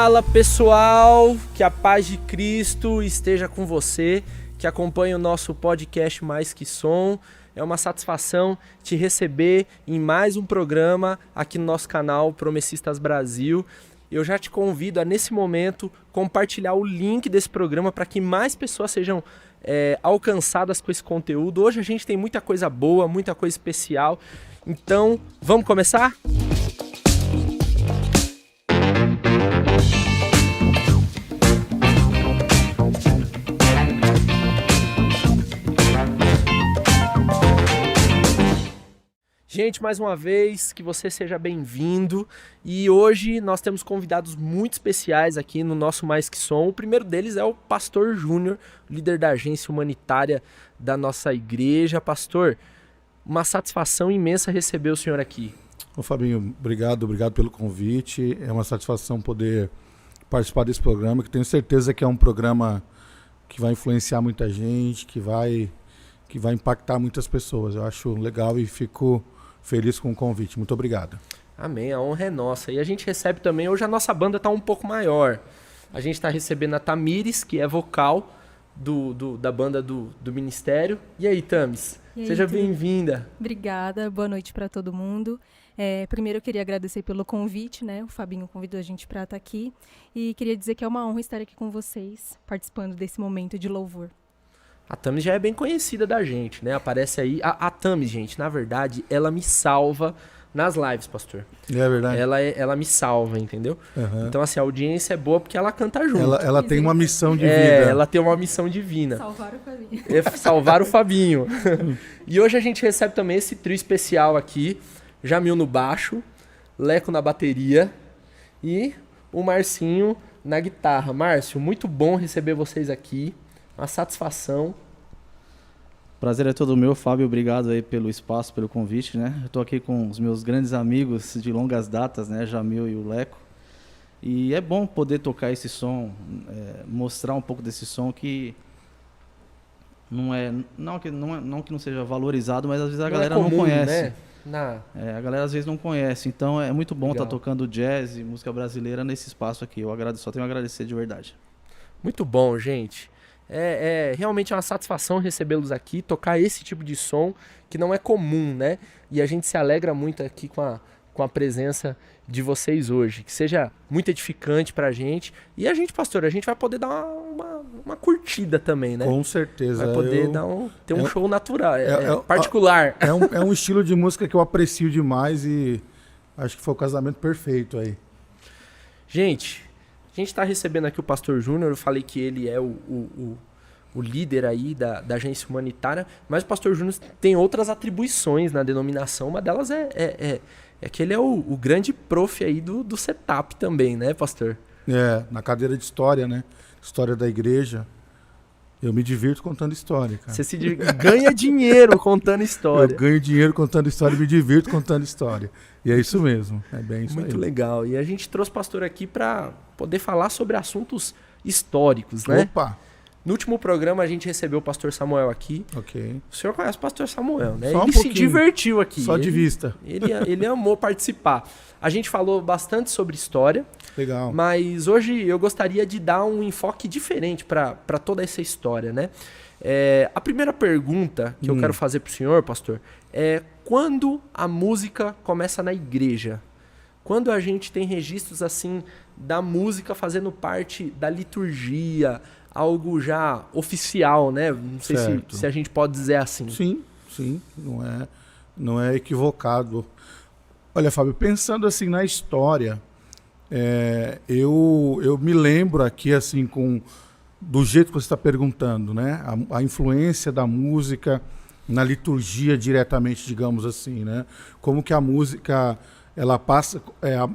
Fala pessoal, que a paz de Cristo esteja com você, que acompanha o nosso podcast Mais Que Som. É uma satisfação te receber em mais um programa aqui no nosso canal Promessistas Brasil. Eu já te convido a, nesse momento, compartilhar o link desse programa para que mais pessoas sejam alcançadas com esse conteúdo. Hoje a gente tem muita coisa boa, muita coisa especial. Então, vamos começar? Gente, mais uma vez, que você seja bem-vindo. E hoje nós temos convidados muito especiais aqui no nosso Mais Que Som. O primeiro deles é o Pastor Júnior, líder da agência humanitária da nossa igreja. Pastor, uma satisfação imensa receber o senhor aqui. Ô Fabinho, obrigado pelo convite. É uma satisfação poder participar desse programa, que tenho certeza que é um programa que vai influenciar muita gente, que vai impactar muitas pessoas. Eu acho legal e fico feliz com o convite. Muito obrigado. Amém, a honra é nossa. E a gente recebe também, hoje a nossa banda está um pouco maior. A gente está recebendo a Tamires, que é vocal da banda do ministério. E aí, Tamis? Seja bem-vinda. Obrigada, boa noite para todo mundo. Primeiro eu queria agradecer pelo convite, né? O Fabinho convidou a gente para estar aqui. E queria dizer que é uma honra estar aqui com vocês, participando desse momento de louvor. A Tamis já é bem conhecida da gente, né? Aparece aí. A Tamis, gente, na verdade, ela me salva nas lives, pastor. É verdade. Ela me salva, entendeu? Uhum. Então, assim, a audiência é boa porque ela canta junto. Ela tem uma missão de vida. Ela tem uma missão divina. Salvar o Fabinho. Salvar o Fabinho. E hoje a gente recebe também esse trio especial aqui. Jamil no baixo, Leco na bateria e o Marcinho na guitarra. Márcio, muito bom receber vocês aqui. Uma satisfação. Prazer é todo meu, Fábio. Obrigado aí pelo espaço, pelo convite, né? Eu tô aqui com os meus grandes amigos de longas datas, né? Jamil e o Leco. E é bom poder tocar esse som, mostrar um pouco desse som que não que não seja valorizado, mas às vezes a galera não conhece. Né? A galera às vezes não conhece. Então é muito bom estar tocando jazz e música brasileira nesse espaço aqui. Só tenho a agradecer de verdade. Muito bom, gente. Realmente uma satisfação recebê-los aqui, tocar esse tipo de som que não é comum, né? E a gente se alegra muito aqui com a presença de vocês hoje. Que seja muito edificante pra gente. E a gente, pastor, a gente vai poder dar uma curtida também, né? Com certeza. Vai poder ter um show natural, particular. É um estilo de música que eu aprecio demais e acho que foi o casamento perfeito aí. Gente, a gente está recebendo aqui o Pastor Júnior. Eu falei que ele é o líder aí da agência humanitária, mas o Pastor Júnior tem outras atribuições na denominação. Uma delas é que ele é o grande prof aí do setup também, né, pastor? Na cadeira de história, né? História da igreja. Eu me divirto contando história, cara. Você ganha dinheiro contando história. Eu ganho dinheiro contando história e me divirto contando história. E é isso mesmo. É bem isso. Muito aí. legal. E a gente trouxe o pastor aqui para poder falar sobre assuntos históricos, né? Opa! No último programa a gente recebeu o pastor Samuel aqui. Ok. O senhor conhece o pastor Samuel, né? Só Ele se divertiu aqui. Só de vista. Ele amou participar. A gente falou bastante sobre história. Legal. Mas hoje eu gostaria de dar um enfoque diferente para toda essa história, né? A primeira pergunta que eu quero fazer para o senhor, pastor, é quando a música começa na igreja? Quando a gente tem registros assim da música fazendo parte da liturgia, algo já oficial, né? Não sei se a gente pode dizer assim. Sim. Não é equivocado. Olha, Fábio, pensando assim na história, eu me lembro aqui assim do jeito que você está perguntando, né? A influência da música na liturgia diretamente, digamos assim, né? Como que a música ela passa,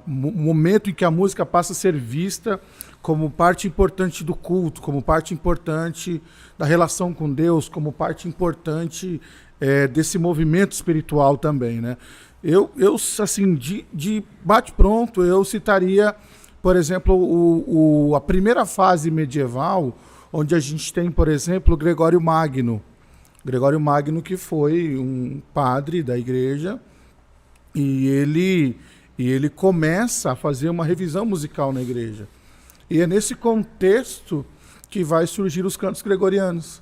o momento em que a música passa a ser vista como parte importante do culto, como parte importante da relação com Deus, como parte importante desse movimento espiritual também, né? Eu assim, de bate-pronto, eu citaria, por exemplo, a primeira fase medieval, onde a gente tem, por exemplo, Gregório Magno. Gregório Magno, que foi um padre da igreja, e ele começa a fazer uma revisão musical na igreja. E é nesse contexto que vai surgir os cantos gregorianos.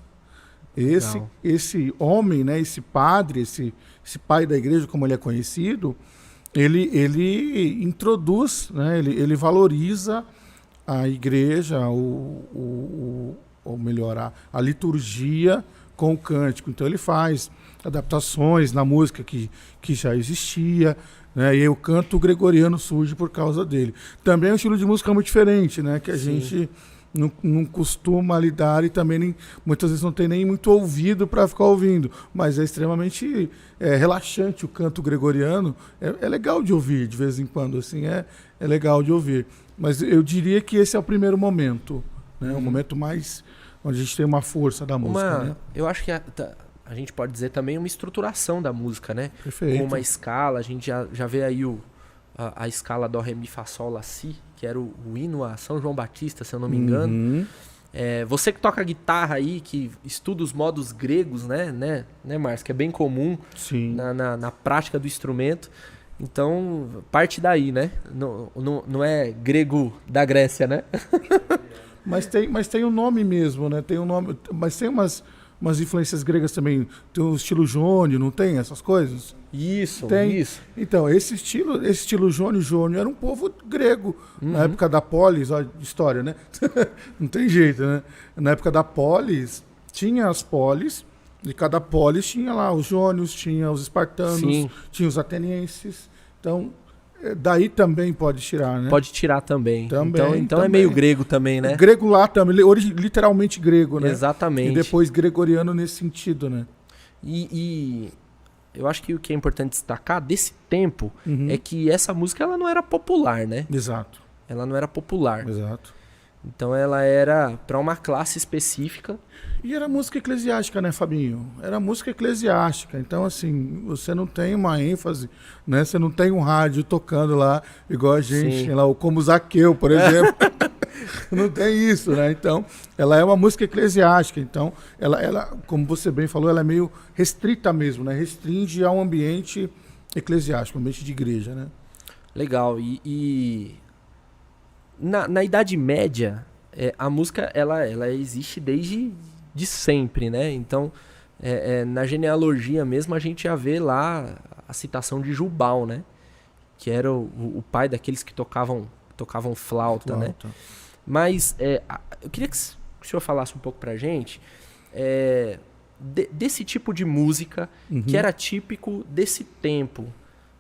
Esse homem, né, esse padre, esse pai da igreja, como ele é conhecido, ele introduz, né, ele valoriza a igreja, ou melhor, a liturgia com o cântico. Então ele faz adaptações na música que já existia, né, e aí o canto gregoriano surge por causa dele. Também é um estilo de música muito diferente, né, que a gente não costuma lidar e também muitas vezes não tem nem muito ouvido para ficar ouvindo, mas é extremamente relaxante o canto gregoriano, é legal de ouvir de vez em quando, assim, é legal de ouvir. Mas eu diria que esse é o primeiro momento, né, o momento mais onde a gente tem uma força da música. Né? Eu acho que a gente pode dizer também uma estruturação da música, né? Perfeito. Com uma escala, a gente já vê aí a escala do Ré, Mi, Fá, Sol, Lá, Si, que era o hino a São João Batista, se eu não me engano. Você que toca guitarra aí, que estuda os modos gregos, né, Márcio? Que é bem comum na prática do instrumento. Então, parte daí, né? Não é grego da Grécia, né? Mas tem um nome mesmo, né? Tem um nome, mas tem umas influências gregas também. Tem o estilo jônio, não tem essas coisas? Isso. Então, esse estilo jônio era um povo grego. Na época da polis, olha a história, né? Não tem jeito, né? Na época da polis, tinha as polis, e cada polis tinha lá os jônios, tinha os espartanos, tinha os atenienses. Então, daí também pode tirar, né? Pode tirar também. Então também. É meio grego também, né? O grego lá também, literalmente grego, né? Exatamente. E depois gregoriano nesse sentido, né? E eu acho que o que é importante destacar desse tempo é que essa música ela não era popular, né? Exato. Ela não era popular. Exato. Então ela era para uma classe específica. E era música eclesiástica, né, Fabinho? Era música eclesiástica. Então, assim, você não tem uma ênfase, né? Você não tem um rádio tocando lá, igual a gente, lá, como Zaqueu, por exemplo. Não tem isso, né? Então, ela é uma música eclesiástica. Então, ela, como você bem falou, ela é meio restrita mesmo, né? Restringe ao ambiente eclesiástico, ambiente de igreja, né? Legal. E na Idade Média, a música ela existe desde sempre, né? Então, na genealogia mesmo, a gente já vê lá a citação de Jubal, né? Que era o pai daqueles que tocavam flauta, né? Mas eu queria que o senhor falasse um pouco pra gente desse tipo de música que era típico desse tempo,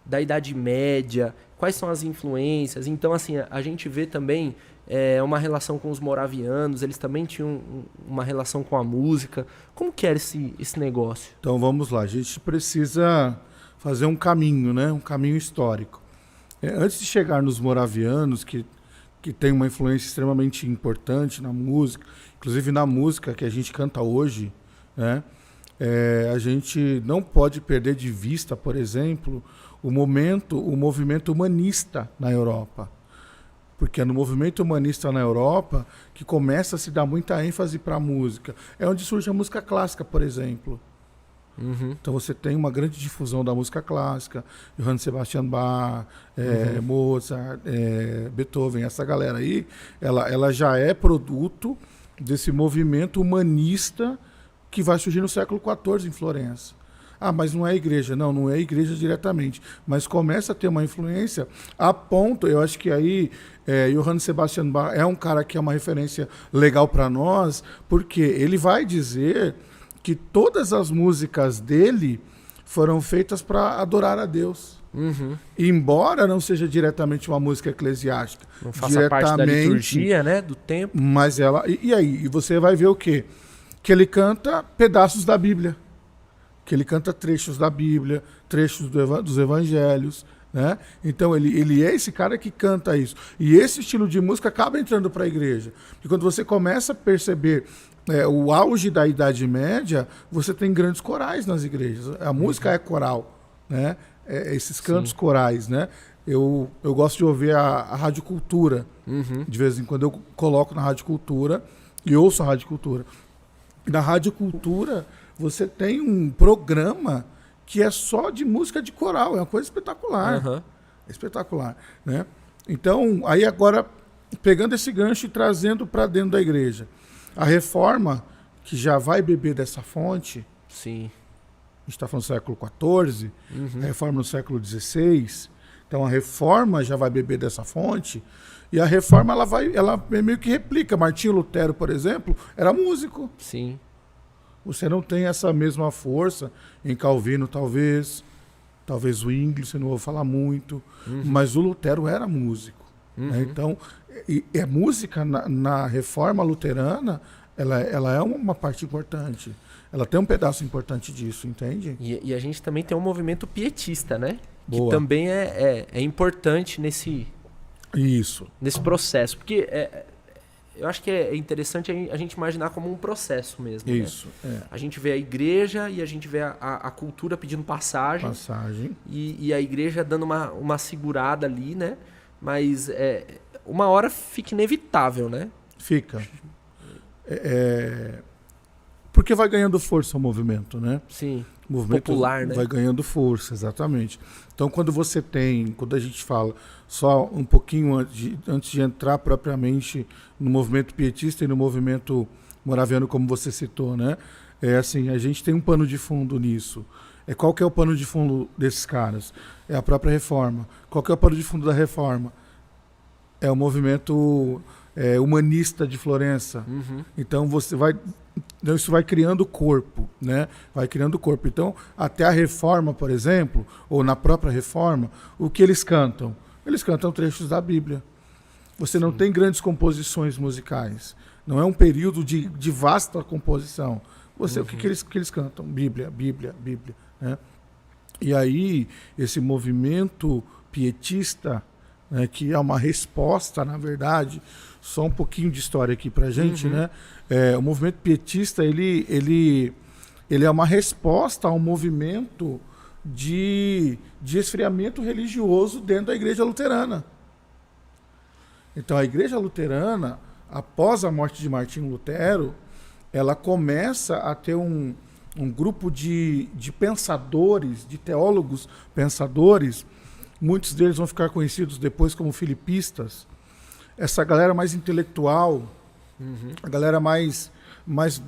da Idade Média, quais são as influências. Então, assim, a gente vê também uma relação com os moravianos, eles também tinham uma relação com a música. Como que era esse negócio? Então, vamos lá. A gente precisa fazer um caminho, né? Um caminho histórico. Antes de chegar nos moravianos, que tem uma influência extremamente importante na música, inclusive na música que a gente canta hoje, né? A gente não pode perder de vista, por exemplo, o movimento humanista na Europa. Porque é no movimento humanista na Europa que começa a se dar muita ênfase para a música. É onde surge a música clássica, por exemplo. Então você tem uma grande difusão da música clássica, Johann Sebastian Bach, Mozart, Beethoven, essa galera aí, ela já é produto desse movimento humanista que vai surgir no século XIV em Florença. Ah, mas não é igreja. Não é igreja diretamente. Mas começa a ter uma influência a ponto, eu acho que aí Johann Sebastian Bach é um cara que é uma referência legal para nós, porque ele vai dizer que todas as músicas dele foram feitas para adorar a Deus. Embora não seja diretamente uma música eclesiástica. Não faça parte da liturgia, né, do tempo. Mas ela... E aí? E você vai ver o quê? Que ele canta pedaços da Bíblia. Que ele canta trechos da Bíblia, trechos dos evangelhos, né? Então ele é esse cara que canta isso. E esse estilo de música acaba entrando para a igreja. E quando você começa a perceber o auge da Idade Média, você tem grandes corais nas igrejas. A música é coral, né? Esses cantos corais, né? Eu gosto de ouvir a Rádio Cultura. De vez em quando eu coloco na Rádio Cultura e ouço a Rádio Cultura. Na Rádio Cultura você tem um programa que é só de música de coral. É uma coisa espetacular. Espetacular, né? Então, aí agora pegando esse gancho e trazendo para dentro da igreja. A reforma, que já vai beber dessa fonte, Sim. a gente está falando do século XIV, a reforma no século XVI, então a reforma já vai beber dessa fonte, e a reforma ela meio que replica. Martinho Lutero, por exemplo, era músico. Sim. Você não tem essa mesma força em Calvino, talvez o Zwingli, você não ouve falar muito, mas o Lutero era músico. Né? Então, a música na reforma luterana, ela é uma parte importante. Ela tem um pedaço importante disso, entende? E a gente também tem um movimento pietista, né? Boa. Que também é importante nesse processo. Porque eu acho que é interessante a gente imaginar como um processo mesmo. Isso. Né? A gente vê a igreja e a gente vê a cultura pedindo passagem. E a igreja dando uma segurada ali, né? Mas uma hora fica inevitável, né? Fica. Porque vai ganhando força o movimento, né? Sim. O movimento popular, né? Vai ganhando força, exatamente. Então, quando a gente fala só um pouquinho antes de entrar propriamente no movimento pietista e no movimento moraviano, como você citou, né? Assim, a gente tem um pano de fundo nisso. Qual que é o pano de fundo desses caras? É a própria reforma. Qual que é o pano de fundo da reforma? É o movimento humanista de Florença. Então, isso vai criando corpo, né? Vai criando corpo. Então, até a reforma, por exemplo, ou na própria reforma, o que eles cantam? Eles cantam trechos da Bíblia. Você não tem grandes composições musicais. Não é um período de vasta composição. O que eles cantam? Bíblia, Bíblia, Bíblia. Né? E aí, esse movimento pietista, né, que é uma resposta, na verdade, só um pouquinho de história aqui pra gente, né? O movimento pietista, ele é uma resposta ao movimento de esfriamento religioso dentro da igreja luterana. Então, a igreja luterana, após a morte de Martinho Lutero, ela começa a ter um grupo de pensadores, de teólogos pensadores. Muitos deles vão ficar conhecidos depois como filipistas. Essa galera mais intelectual, a galera mais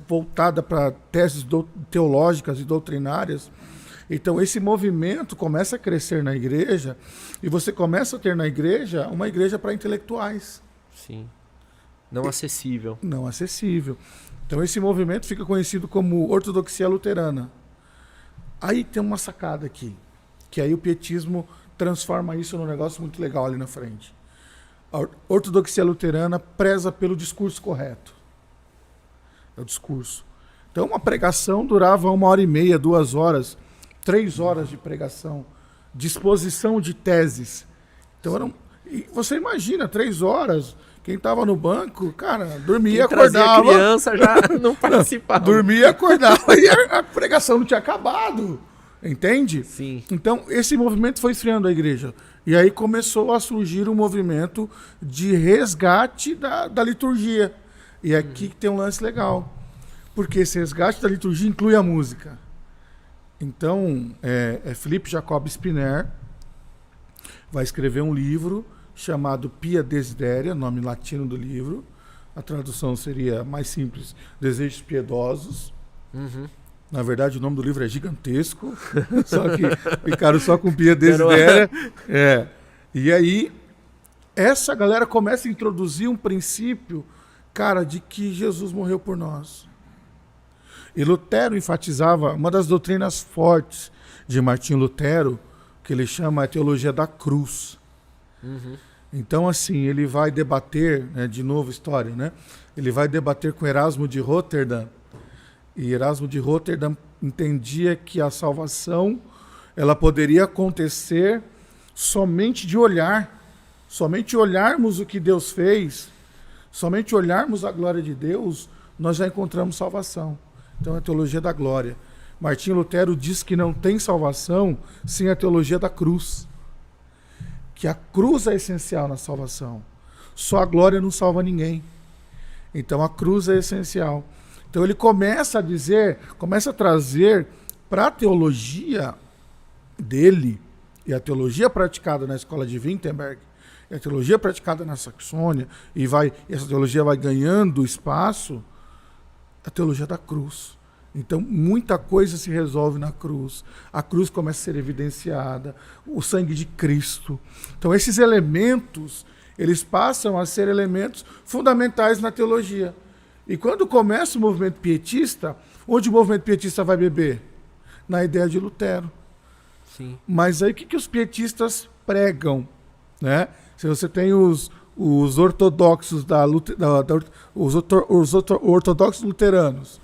voltada para teses teológicas e doutrinárias. Então, esse movimento começa a crescer na igreja e você começa a ter na igreja uma igreja para intelectuais. Sim. Não acessível. Não acessível. Então, esse movimento fica conhecido como ortodoxia luterana. Aí tem uma sacada aqui, que aí o pietismo transforma isso num negócio muito legal ali na frente. A ortodoxia luterana preza pelo discurso correto. É o discurso. Então, uma pregação durava 1h30, 2 horas, 3 horas de pregação, disposição de teses. Então, e você imagina, 3 horas, quem estava no banco, cara, dormia, acordava. Criança já não participava. Dormia, acordava e a pregação não tinha acabado. Entende? Sim. Então, esse movimento foi esfriando a igreja. E aí começou a surgir um movimento de resgate da liturgia. E aqui tem um lance legal. Porque esse resgate da liturgia inclui a música. Então, Felipe Jacob Spiner vai escrever um livro chamado Pia Desideria, nome latino do livro. A tradução seria mais simples, Desejos Piedosos. Na verdade, o nome do livro é gigantesco, só que ficaram só com Pia Desideria. E aí, essa galera começa a introduzir um princípio, cara, de que Jesus morreu por nós. E Lutero enfatizava uma das doutrinas fortes de Martinho Lutero, que ele chama a teologia da cruz. Então, assim, ele vai debater, né, de novo história, né? Ele vai debater com Erasmo de Roterdã. E Erasmo de Roterdã entendia que a salvação ela poderia acontecer somente de olhar. Somente olharmos o que Deus fez, somente olharmos a glória de Deus, nós já encontramos salvação. Então, é a teologia da glória. Martinho Lutero diz que não tem salvação sem a teologia da cruz. Que a cruz é essencial na salvação. Só a glória não salva ninguém. Então, a cruz é essencial. Então ele começa a trazer para a teologia dele, e a teologia praticada na escola de Wittenberg, e a teologia praticada na Saxônia, e essa teologia vai ganhando espaço, a teologia da cruz. Então, muita coisa se resolve na cruz. A cruz começa a ser evidenciada, o sangue de Cristo. Então, esses elementos, eles passam a ser elementos fundamentais na teologia. E quando começa o movimento pietista, onde o movimento pietista vai beber? Na ideia de Lutero. Sim. Mas aí o que os pietistas pregam? Né? Se você tem os ortodoxos os ortodoxos luteranos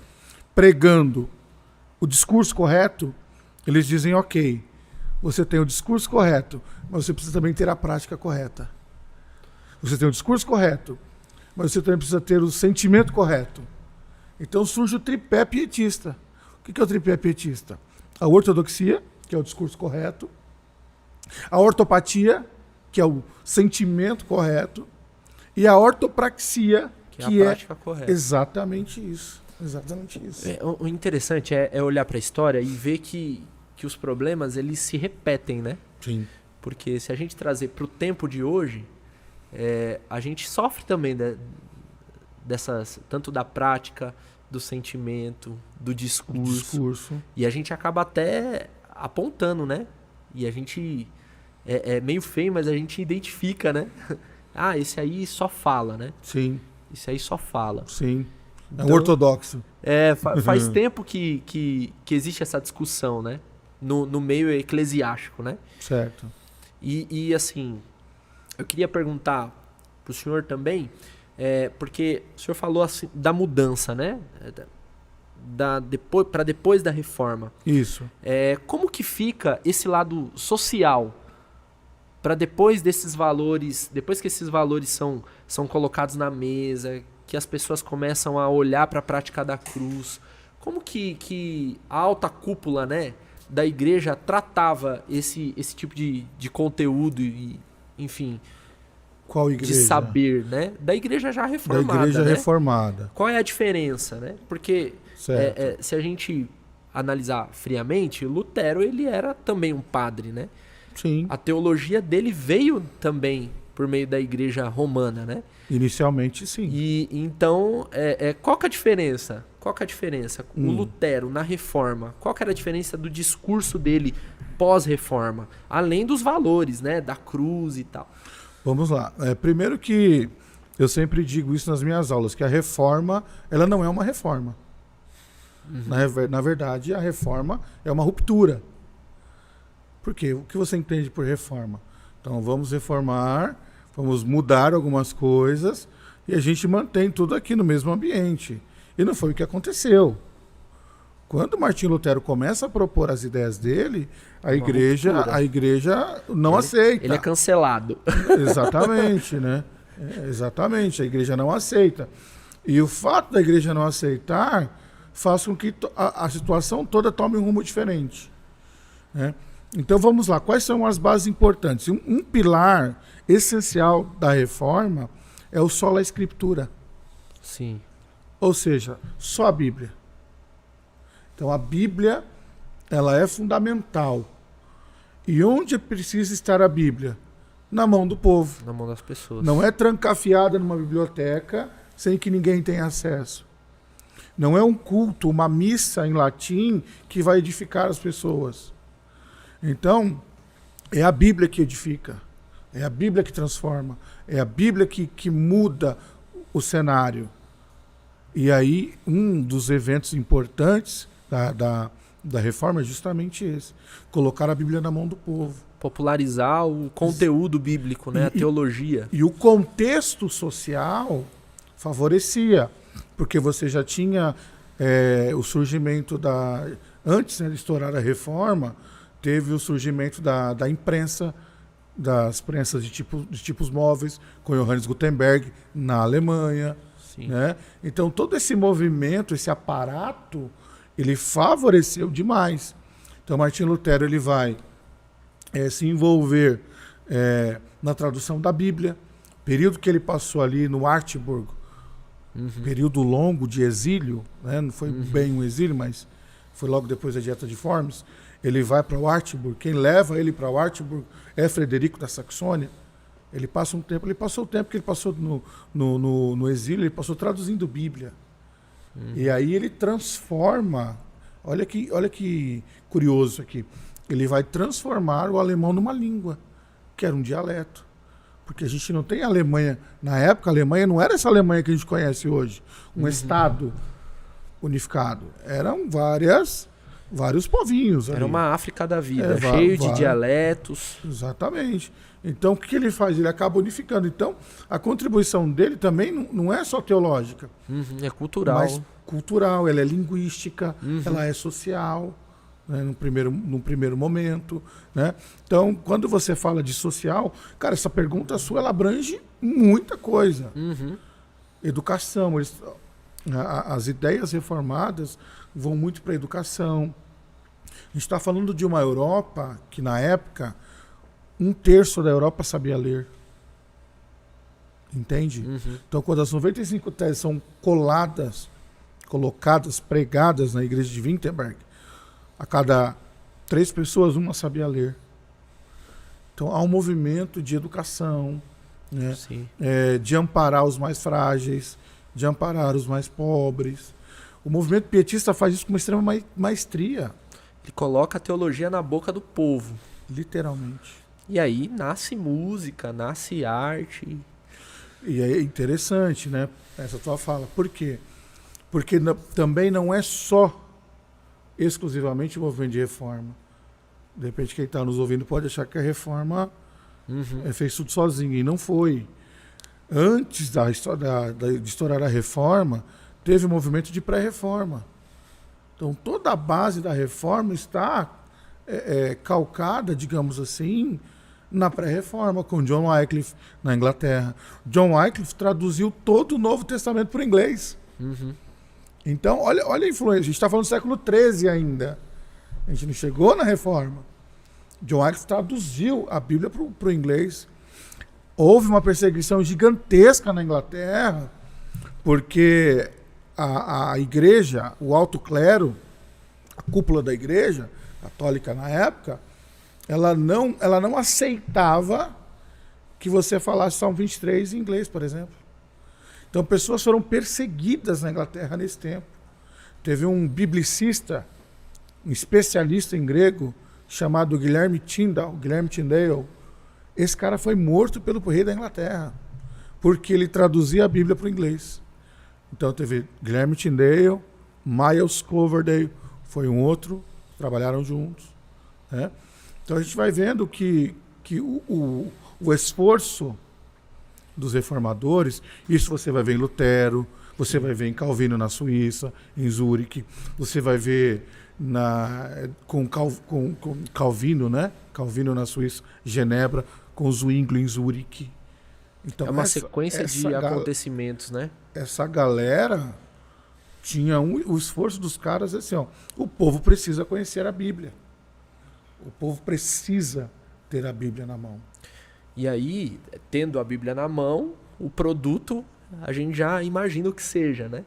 pregando o discurso correto, eles dizem, ok, você tem o discurso correto, mas você precisa também ter a prática correta. Você tem o discurso correto, mas você também precisa ter o sentimento correto. Então surge o tripé pietista. O que é o tripé pietista? A ortodoxia, que é o discurso correto, a ortopatia, que é o sentimento correto, e a ortopraxia, que a prática correta. Exatamente isso. Exatamente isso. O interessante é olhar para a história e ver que os problemas eles se repetem, né? Sim. Porque se a gente trazer para o tempo de hoje, a gente sofre também dessas, tanto da prática, do sentimento, do discurso. E a gente acaba até apontando, né? E a gente é meio feio, mas a gente identifica, né? Ah, esse aí só fala, né? Sim. Esse aí só fala. Sim. Então, é um ortodoxo. Faz tempo que existe essa discussão, né? No meio eclesiástico, né? Certo. E assim, eu queria perguntar para o senhor também, porque o senhor falou assim, da mudança, né? Depois da reforma. Isso. Como que fica esse lado social para depois desses valores, depois que esses valores são colocados na mesa, que as pessoas começam a olhar para a prática da cruz, como que a alta cúpula, né, da igreja tratava esse tipo de conteúdo e, enfim, qual igreja? De saber, né? Da igreja já reformada. Da igreja, né? Reformada. Qual é a diferença, né? Porque se a gente analisar friamente, Lutero ele era também um padre, né? Sim. A teologia dele veio também por meio da igreja romana, né? Inicialmente, sim. E então, qual que é a diferença? Qual que é a diferença? O Lutero, na reforma, qual que era a diferença do discurso dele pós-reforma? Além dos valores, né? Da cruz e tal. Vamos lá. Primeiro que eu sempre digo isso nas minhas aulas, que a reforma, ela não é uma reforma. Uhum. Na verdade, a reforma é uma ruptura. Por quê? O que você entende por reforma? Então, vamos reformar, vamos mudar algumas coisas e a gente mantém tudo aqui no mesmo ambiente. E não foi o que aconteceu. Quando Martinho Lutero começa a propor as ideias dele, a igreja não aceita. Ele é cancelado. Exatamente, né? Exatamente, a igreja não aceita. E o fato da igreja não aceitar faz com que a situação toda tome um rumo diferente, né? Então vamos lá, quais são as bases importantes? Um pilar essencial da reforma é o sola escritura. Sim. Ou seja, só a Bíblia. Então a Bíblia, ela é fundamental. E onde precisa estar a Bíblia? Na mão do povo. Na mão das pessoas. Não é trancafiada numa biblioteca sem que ninguém tenha acesso. Não é um culto, uma missa em latim que vai edificar as pessoas. Então, é a Bíblia que edifica. É a Bíblia que transforma. É a Bíblia que muda o cenário. E aí, um dos eventos importantes da reforma é justamente esse. Colocar a Bíblia na mão do povo. Popularizar o conteúdo bíblico, né? A teologia. E o contexto social favorecia. Porque você já tinha o surgimento antes, né, de estourar a reforma, teve o surgimento da imprensa, das prensas de tipos móveis, com Johannes Gutenberg na Alemanha. Sim. Né? Então todo esse movimento, esse aparato, ele favoreceu demais. Então Martinho Lutero ele vai se envolver na tradução da Bíblia, período que ele passou ali no Wartburg, período longo de exílio, né? Não foi bem um exílio, mas foi logo depois da Dieta de Worms. Ele vai para Wartburg. Quem leva ele para Wartburg é Frederico da Saxônia. Ele passou o tempo que ele passou no exílio, ele passou traduzindo Bíblia. E aí ele transforma, olha que curioso aqui, ele vai transformar o alemão numa língua, que era um dialeto. Porque a gente não tem Alemanha, na época a Alemanha não era essa Alemanha que a gente conhece hoje, um estado unificado. Eram vários povinhos ali. Era uma África da vida, cheio de dialetos. Exatamente. Então, o que ele faz? Ele acaba unificando. Então, a contribuição dele também não é só teológica. É cultural. Mas cultural, ela é linguística, ela é social, né, num primeiro momento. Né? Então, quando você fala de social, cara, essa pergunta sua, ela abrange muita coisa. Educação, as ideias reformadas vão muito para a educação. A gente está falando de uma Europa que, na época, 1/3 da Europa sabia ler. Entende? Então, quando as 95 teses são colocadas, pregadas na igreja de Wittenberg, a cada 3 pessoas, uma sabia ler. Então, há um movimento de educação, né? De amparar os mais frágeis, de amparar os mais pobres. O movimento pietista faz isso com uma extrema maestria. Ele coloca a teologia na boca do povo. Literalmente. E aí nasce música, nasce arte. E é interessante, né? Essa tua fala. Por quê? Porque também não é só exclusivamente o movimento de reforma. De repente quem está nos ouvindo pode achar que a reforma fez tudo sozinha. E não foi. Antes de estourar a reforma, teve um movimento de pré-reforma. Então toda a base da reforma está calcada, digamos assim, na pré-reforma, com John Wycliffe, na Inglaterra. John Wycliffe traduziu todo o Novo Testamento para o inglês. Então, olha a influência. A gente está falando do século XIII ainda. A gente não chegou na reforma. John Wycliffe traduziu a Bíblia para o inglês. Houve uma perseguição gigantesca na Inglaterra, porque a igreja, o alto clero, a cúpula da igreja católica na época, ela não aceitava que você falasse Salmo 23 em inglês, por exemplo. Então, pessoas foram perseguidas na Inglaterra nesse tempo. Teve um biblicista, um especialista em grego, chamado Guilherme Tyndale. Esse cara foi morto pelo rei da Inglaterra, porque ele traduzia a Bíblia para o inglês. Então, teve Guilherme Tyndale, Miles Coverdale, foi um outro, trabalharam juntos. Né? Então, a gente vai vendo que o esforço dos reformadores, isso você vai ver em Lutero, você vai ver em Calvino na Suíça, em Zurique, você vai ver com Calvino, né? Calvino na Suíça, Genebra, com Zwingli em Zurique. Então, é uma sequência de acontecimentos, né? Essa galera tinha o esforço dos caras assim, ó, o povo precisa conhecer a Bíblia. O povo precisa ter a Bíblia na mão. E aí, tendo a Bíblia na mão, o produto, a gente já imagina o que seja, né?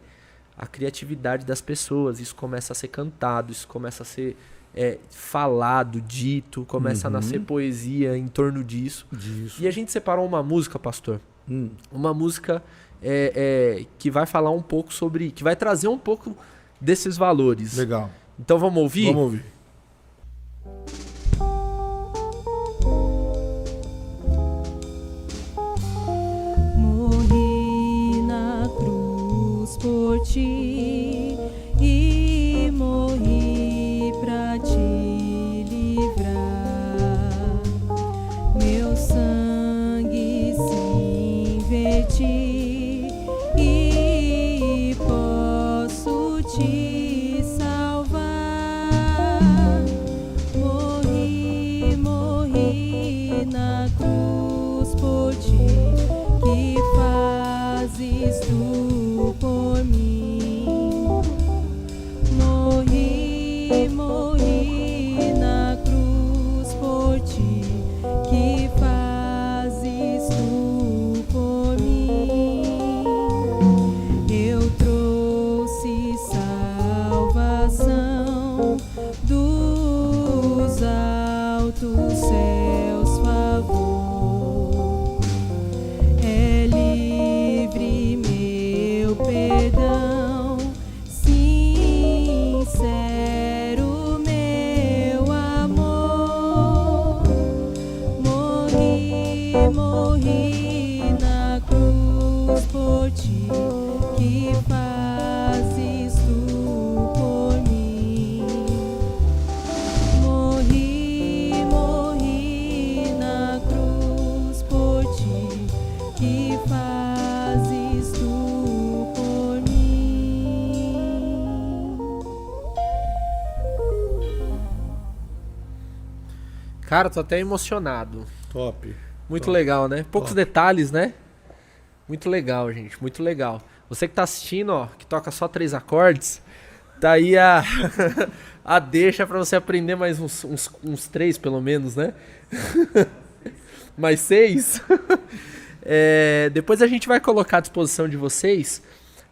A criatividade das pessoas, isso começa a ser cantado, isso começa a ser falado, dito, começa a nascer poesia em torno disso. E a gente separou uma música, pastor, uma música que vai falar um pouco sobre, que vai trazer um pouco desses valores. Legal. Então vamos ouvir? Vamos ouvir. Por ti e morri pra te livrar, meu sangue se inverti e posso te salvar. Morri na cruz por ti, que fazes tu por mim. Morri na cruz por ti, que fazes tu por mim. Eu trouxe salvação dos altos céus, favor Cara, tô até emocionado. Top. Muito Top. legal, né? Poucos Top. detalhes, né? Muito legal, gente. Muito legal. Você que tá assistindo, ó, que toca só 3 acordes, tá aí a, a deixa pra você aprender mais uns 3, pelo menos, né? Mais 6. Depois a gente vai colocar à disposição de vocês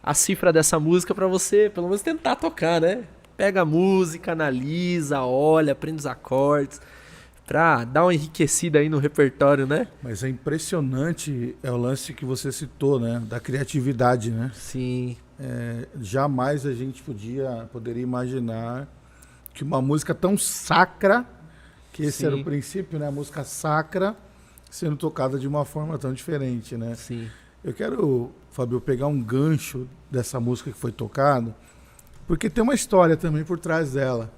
a cifra dessa música pra você, pelo menos, tentar tocar, né? Pega a música, analisa, olha, aprende os acordes, pra dar uma enriquecida aí no repertório, né? Mas é impressionante o lance que você citou, né? Da criatividade, né? Sim. Jamais a gente poderia imaginar que uma música tão sacra, que esse era o princípio, né? A música sacra, sendo tocada de uma forma tão diferente, né? Sim. Eu quero, Fábio, pegar um gancho dessa música que foi tocada, porque tem uma história também por trás dela,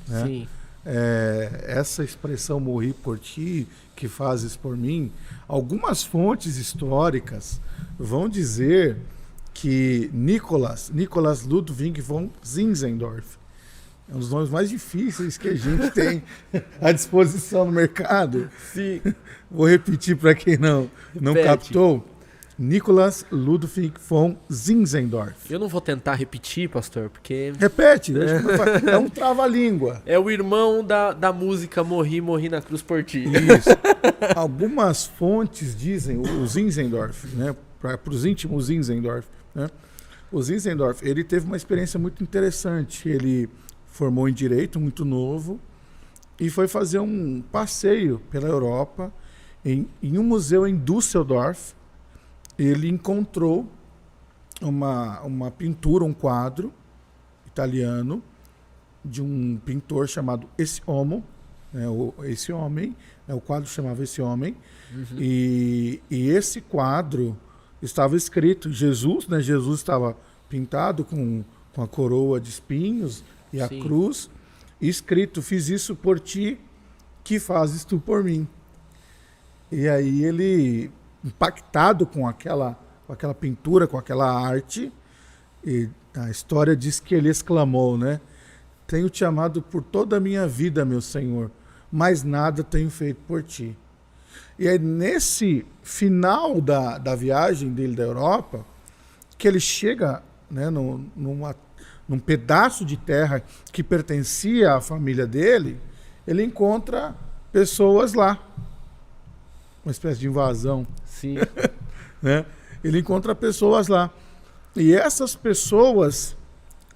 né? Sim. Essa expressão morri por ti, que fazes por mim, algumas fontes históricas vão dizer que Nicolas Ludwig von Zinzendorf, é um dos nomes mais difíceis que a gente tem à disposição no mercado. Sim. Vou repetir para quem não Repete. captou. Nicolas Ludwig von Zinzendorf. Eu não vou tentar repetir, pastor, porque Repete, é um trava-língua. é o irmão da música Morri na Cruz por Ti. Isso. Algumas fontes dizem, o Zinzendorf, né, para os íntimos Zinzendorf, né, o Zinzendorf, ele teve uma experiência muito interessante. Ele formou em Direito, muito novo, e foi fazer um passeio pela Europa, em um museu em Düsseldorf. Ele encontrou uma pintura, um quadro italiano de um pintor chamado Esse Homo, né, Esse Homem, o quadro chamava Esse Homem, e esse quadro estava escrito Jesus, né, Jesus estava pintado com a coroa de espinhos e a cruz, e escrito: fiz isso por ti, que fazes tu por mim. E aí ele, impactado com aquela pintura, com aquela arte, e a história diz que ele exclamou, né? Tenho te amado por toda a minha vida, meu Senhor, mas nada tenho feito por ti. E aí, nesse final da viagem dele da Europa, que ele chega, né, num pedaço de terra que pertencia à família dele, ele encontra pessoas lá. Uma espécie de invasão. Sim. Né? Ele encontra pessoas lá. E essas pessoas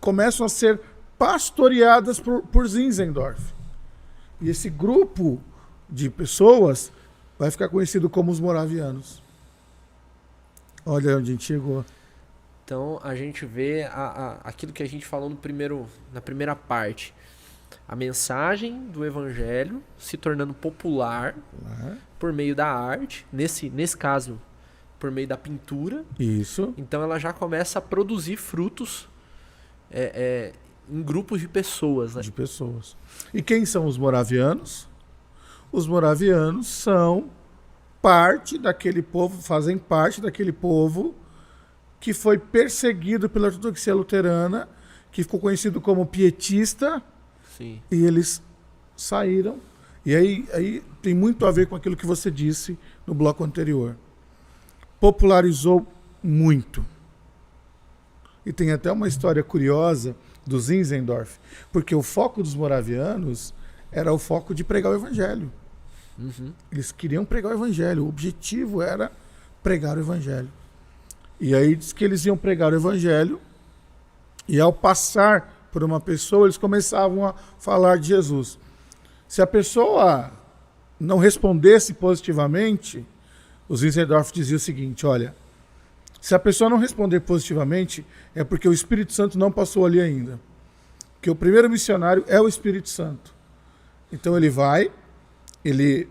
começam a ser pastoreadas por Zinzendorf. E esse grupo de pessoas vai ficar conhecido como os moravianos. Olha onde a gente chegou. Então a gente vê aquilo que a gente falou na primeira parte. A mensagem do evangelho se tornando popular por meio da arte, nesse caso, por meio da pintura. Isso. Então ela já começa a produzir frutos em grupos de pessoas, né? De pessoas. E quem são os moravianos? Os moravianos são parte daquele povo, fazem parte daquele povo que foi perseguido pela ortodoxia luterana, que ficou conhecido como pietista. Sim. E eles saíram. E aí tem muito a ver com aquilo que você disse no bloco anterior. Popularizou muito. E tem até uma história curiosa do Zinzendorf, porque o foco dos moravianos era o foco de pregar o evangelho. Eles queriam pregar o evangelho. O objetivo era pregar o evangelho. E aí diz que eles iam pregar o evangelho, e ao passar por uma pessoa, eles começavam a falar de Jesus. Se a pessoa não respondesse positivamente, o Zinzendorf dizia o seguinte: olha, se a pessoa não responder positivamente, é porque o Espírito Santo não passou ali ainda. Porque o primeiro missionário é o Espírito Santo. Então ele vai, ele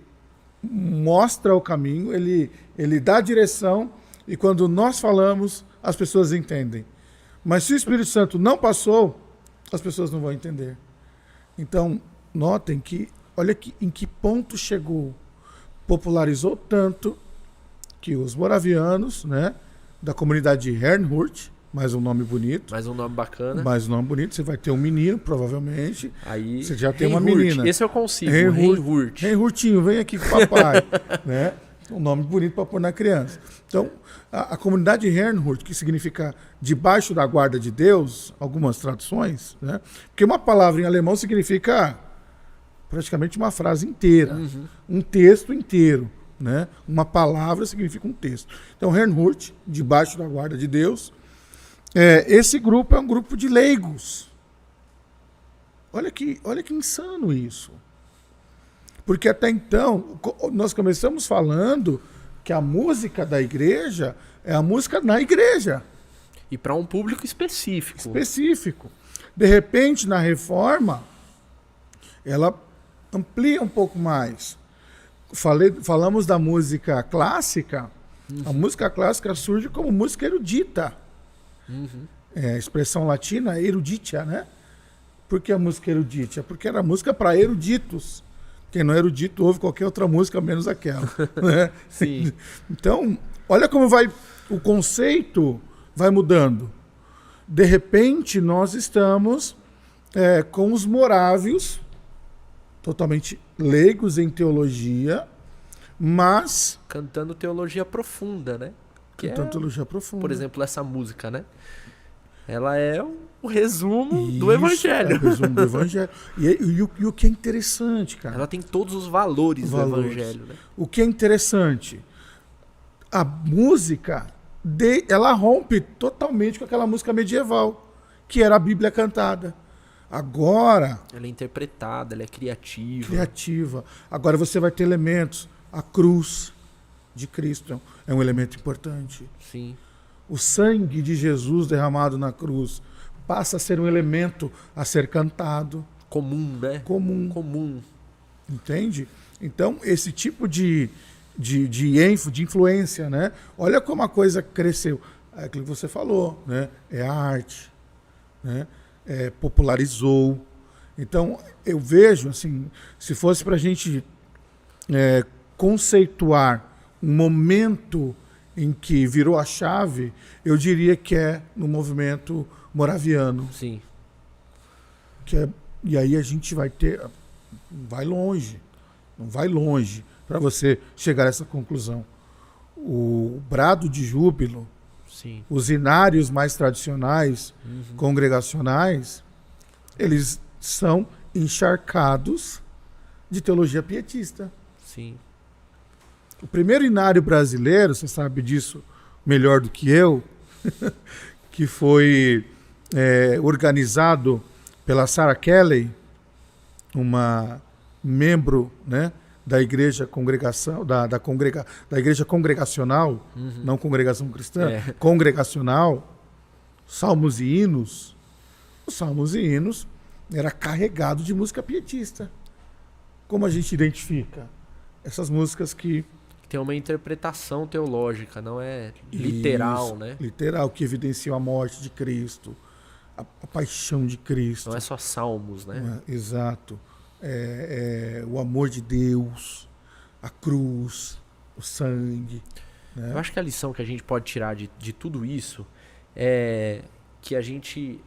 mostra o caminho, ele dá a direção, e quando nós falamos, as pessoas entendem. Mas se o Espírito Santo não passou, as pessoas não vão entender. Então, notem que, olha em que ponto chegou. Popularizou tanto que os moravianos, né, da comunidade de Herrnhut, mais um nome bonito. Mais um nome bacana. Mais um nome bonito. Você vai ter um menino, provavelmente. Aí, você já tem uma menina. Esse eu consigo, Reinhurt. Reinhurtinho, vem aqui com o papai. Né? Um nome bonito para pôr na criança. Então, a comunidade Herrnhut, que significa debaixo da guarda de Deus, algumas traduções, né? Porque uma palavra em alemão significa praticamente uma frase inteira, um texto inteiro. Né? Uma palavra significa um texto. Então, Herrnhut, debaixo da guarda de Deus. Esse grupo é um grupo de leigos. Olha que insano isso. Porque até então, nós começamos falando que a música da igreja é a música na igreja. E para um público específico. De repente, na reforma, ela amplia um pouco mais. Falamos da música clássica. A música clássica surge como música erudita. A expressão latina é eruditia, né? Por que a música eruditia? Porque era música para eruditos. Quem não é erudito ouve qualquer outra música menos aquela. Né? Sim. Então, olha como o conceito vai mudando. De repente, nós estamos com os morávios, totalmente leigos em teologia, mas... cantando teologia profunda, né? Teologia profunda. Por exemplo, essa música, né? Ela é o resumo do Evangelho. É o resumo do Evangelho. E o que é interessante, cara? Ela tem todos os valores do Evangelho, né? O que é interessante? A música, ela rompe totalmente com aquela música medieval, que era a Bíblia cantada. Agora... ela é interpretada, ela é criativa. Agora você vai ter elementos. A cruz de Cristo é um elemento importante. Sim. O sangue de Jesus derramado na cruz passa a ser um elemento a ser cantado. Comum, né? Comum. Entende? Então, esse tipo de influência, né? Olha como a coisa cresceu. É aquilo que você falou, né? É a arte, né? Popularizou. Então, eu vejo, assim, se fosse para a gente conceituar um momento em que virou a chave, eu diria que é no movimento moraviano. Sim. E aí a gente vai não vai longe para você chegar a essa conclusão. O brado de júbilo, sim, os inários mais tradicionais, congregacionais, eles são encharcados de teologia pietista. Sim. O primeiro inário brasileiro, você sabe disso melhor do que eu, que foi organizado pela Sarah Kelly, uma membro, né, da igreja da igreja congregacional, não congregação cristã, congregacional, Salmos e Hinos. Os Salmos e Hinos era carregado de música pietista. Como a gente identifica? Essas músicas que tem uma interpretação teológica, não é literal, isso, né? Literal, que evidenciou a morte de Cristo, a paixão de Cristo. Não é só salmos, né? Exato. O amor de Deus, a cruz, o sangue. Né? Eu acho que a lição que a gente pode tirar de tudo isso é que a gente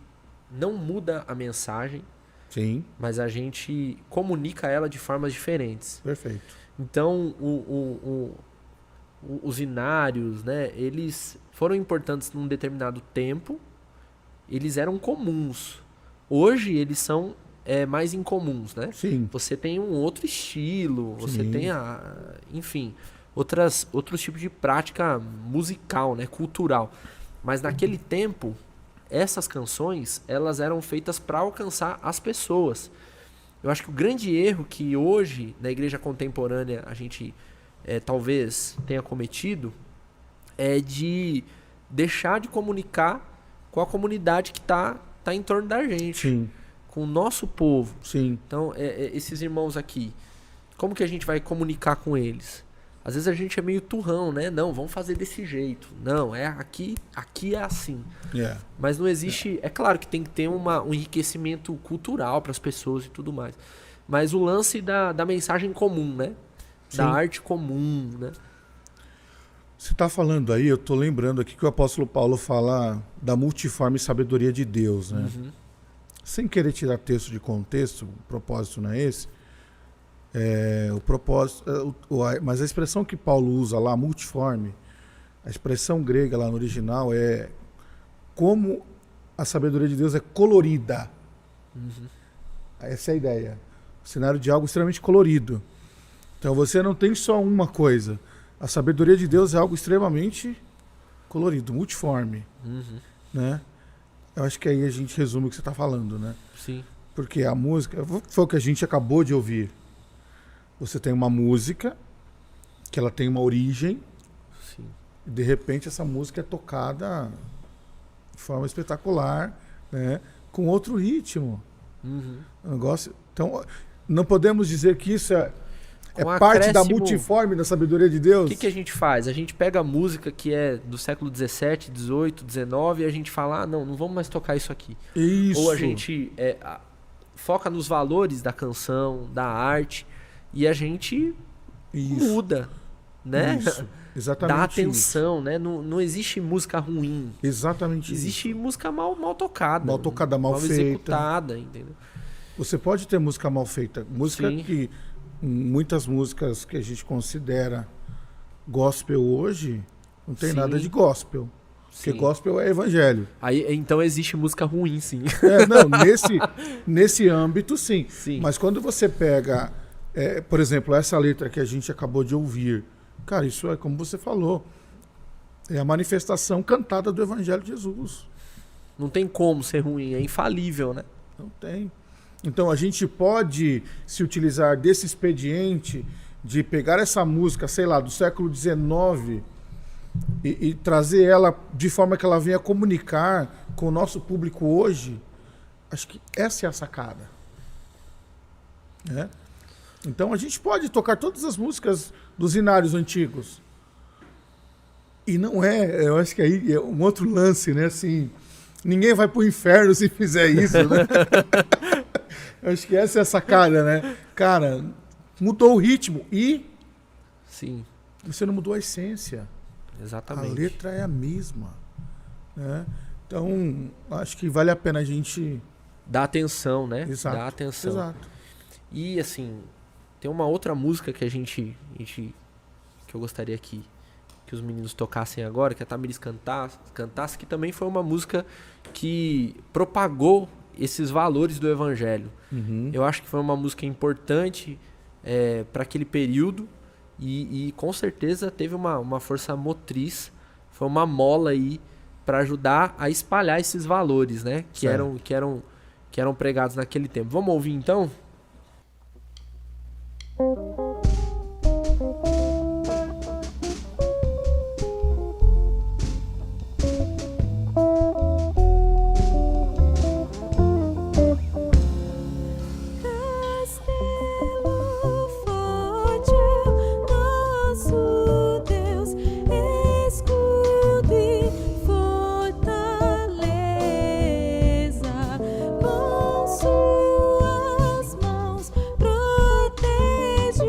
não muda a mensagem, sim, mas a gente comunica ela de formas diferentes. Perfeito. Então, os inários, né, eles foram importantes num determinado tempo, eles eram comuns. Hoje, eles são mais incomuns, né? Sim. Você tem um outro estilo, você sim, tem, enfim, outros tipos de prática musical, né, cultural. Mas naquele tempo, essas canções, elas eram feitas para alcançar as pessoas. Eu acho que o grande erro que hoje, na igreja contemporânea, a gente talvez tenha cometido é de deixar de comunicar com a comunidade que tá em torno da gente. Sim. Com o nosso povo. Sim. Então, esses irmãos aqui, como que a gente vai comunicar com eles? Às vezes a gente é meio turrão, né? Não, vamos fazer desse jeito. Não, aqui é assim. Yeah. Mas não existe... É claro que tem que ter um enriquecimento cultural para as pessoas e tudo mais. Mas o lance da mensagem comum, né? Sim. Da arte comum, né? Você está falando aí, eu estou lembrando aqui que o apóstolo Paulo fala da multiforme sabedoria de Deus, né? Uhum. Sem querer tirar texto de contexto, o propósito não é esse. O propósito, mas a expressão que Paulo usa lá, multiforme, a expressão grega lá no original é como a sabedoria de Deus é colorida. Uhum. Essa é a ideia. O cenário de algo extremamente colorido. Então você não tem só uma coisa. A sabedoria de Deus é algo extremamente colorido, multiforme. Uhum. Né? Eu acho que aí a gente resume o que você está falando, né? Sim. Porque a música, foi o que a gente acabou de ouvir. Você tem uma música que ela tem uma origem, Sim. e de repente essa música é tocada de forma espetacular, né? Com outro ritmo. Uhum. Um negócio, então, não podemos dizer que isso é Com parte da acréscimo- multiforme da sabedoria de Deus. O que a gente faz? A gente pega a música que é do século 17, 18, 19 e a gente fala, não vamos mais tocar isso aqui. Isso. Ou a gente foca nos valores da canção, da arte, e a gente Isso. muda, né? Isso. Exatamente. Dá atenção, né? Não existe música ruim. Isso. Exatamente. Existe isso. música mal tocada. Mal tocada, mal feita. executada, entendeu? Você pode ter música mal feita. Música Sim. que... Muitas músicas que a gente considera gospel hoje, não tem Sim. nada de gospel. Porque Sim. gospel é evangelho. Aí, então existe música ruim, sim. Não, nesse âmbito, sim. Sim. Mas quando você pega, por exemplo, essa letra que a gente acabou de ouvir, cara, isso é como você falou, é a manifestação cantada do evangelho de Jesus. Não tem como ser ruim, é infalível, né? Não tem. Então a gente pode se utilizar desse expediente de pegar essa música, sei lá, do século XIX e trazer ela de forma que ela venha comunicar com o nosso público hoje. Acho que essa é a sacada. Né? Então a gente pode tocar todas as músicas dos hinários antigos. E não eu acho que aí é um outro lance, né? Assim, ninguém vai pro inferno se fizer isso, né? Acho que essa é a sacada, né? Cara, mudou o ritmo e Sim, você não mudou a essência. exatamente. A letra é a mesma. Né? Então, acho que vale a pena a gente... Dá atenção, né? Exato. Dá atenção. Exato. E assim, tem uma outra música que que eu gostaria que os meninos tocassem agora, que a Tamiris cantasse, que também foi uma música que propagou esses valores do evangelho. Uhum. Eu acho que foi uma música importante para aquele período e com certeza teve uma força motriz, foi uma mola aí para ajudar a espalhar esses valores, né? Que eram pregados naquele tempo. Vamos ouvir então? Com suas mãos protege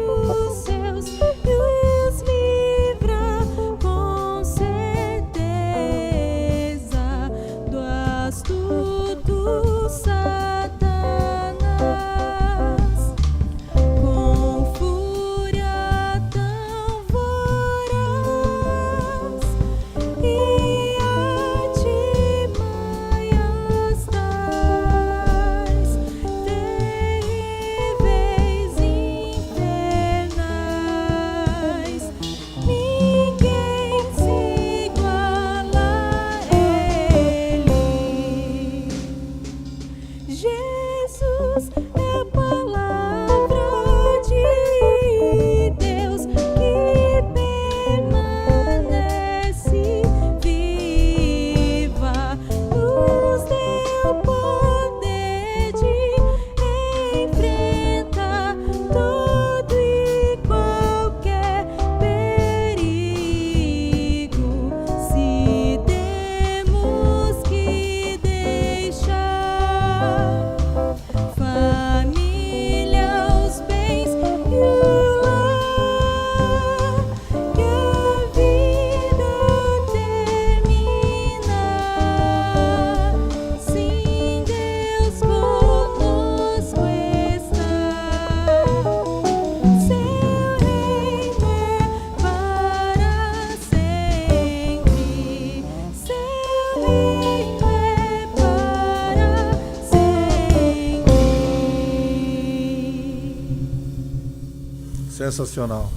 Sensacional.